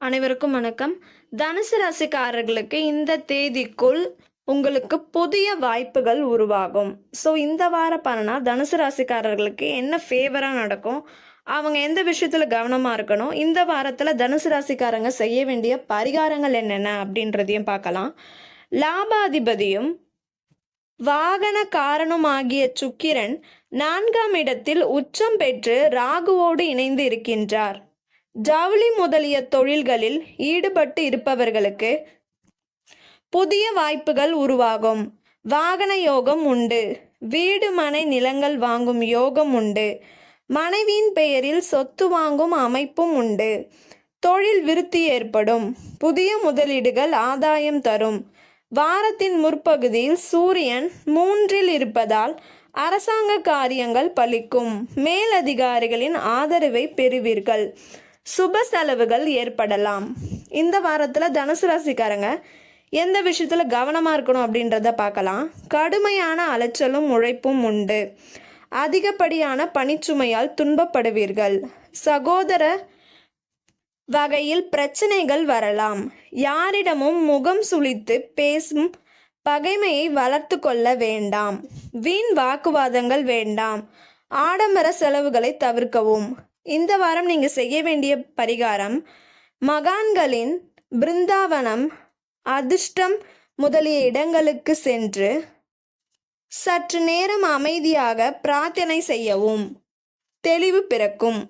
அனைவருக்கும் வணக்கம். தனுசு ராசிக்காரர்களுக்கு இந்த தேதிக்குள் உங்களுக்கு புதிய வாய்ப்புகள் உருவாகும். ஸோ இந்த வார பலனா தனுசு ராசிக்காரர்களுக்கு என்ன ஃபேவராக நடக்கும், அவங்க எந்த விஷயத்தில் கவனமாக இருக்கணும், இந்த வாரத்தில் தனுசு ராசிக்காரங்க செய்ய வேண்டிய பரிகாரங்கள் என்னென்ன அப்படின்றதையும் பார்க்கலாம். லாபாதிபதியும் வாகன காரணமாகிய சுக்கிரன் 4ஆம் இடத்தில் உச்சம் பெற்று ராகுவோடு இணைந்து இருக்கின்றார். ஜவுளி முதலிய தொழில்களில் ஈடுபட்டு இருப்பவர்களுக்கு புதிய வாய்ப்புகள் உருவாகும். வாகன யோகம் உண்டு. வீடு மனை நிலங்கள் வாங்கும் யோகம் உண்டு. மனைவியின் பெயரில் சொத்து வாங்கும் அமைப்பும் உண்டு. தொழில் விருத்தி ஏற்படும். புதிய முதலீடுகள் ஆதாயம் தரும். வாரத்தின் முற்பகுதியில் சூரியன் 3இல் இருப்பதால் அரசாங்க காரியங்கள் பலிக்கும். மேலதிகாரிகளின் ஆதரவை பெறுவீர்கள். சுப செலவுகள் ஏற்படலாம். இந்த வாரத்தில் தனுசு ராசிக்காரங்க எந்த விஷயத்தில் கவனமாக இருக்கணும் அப்படின்றத பார்க்கலாம். கடுமையான அலைச்சலும் உழைப்பும் உண்டு. அதிகப்படியான பணிச்சுமையால் துன்பப்படுவீர்கள். சகோதர வகையில் பிரச்சனைகள் வரலாம். யாரிடமும் முகம் சுளித்து பேசும் பகைமையை வளர்த்து கொள்ள வேண்டாம். வீண் வாக்குவாதங்கள் வேண்டாம். ஆடம்பர செலவுகளை தவிர்க்கவும். இந்த வாரம் நீங்கள் செய்ய வேண்டிய பரிகாரம், மகான்களின் பிருந்தாவனம், அதிர்ஷ்டம் முதலிய இடங்களுக்கு சென்று சற்று நேரம் அமைதியாக பிரார்த்தனை செய்யவும். தெளிவு பிறக்கும்.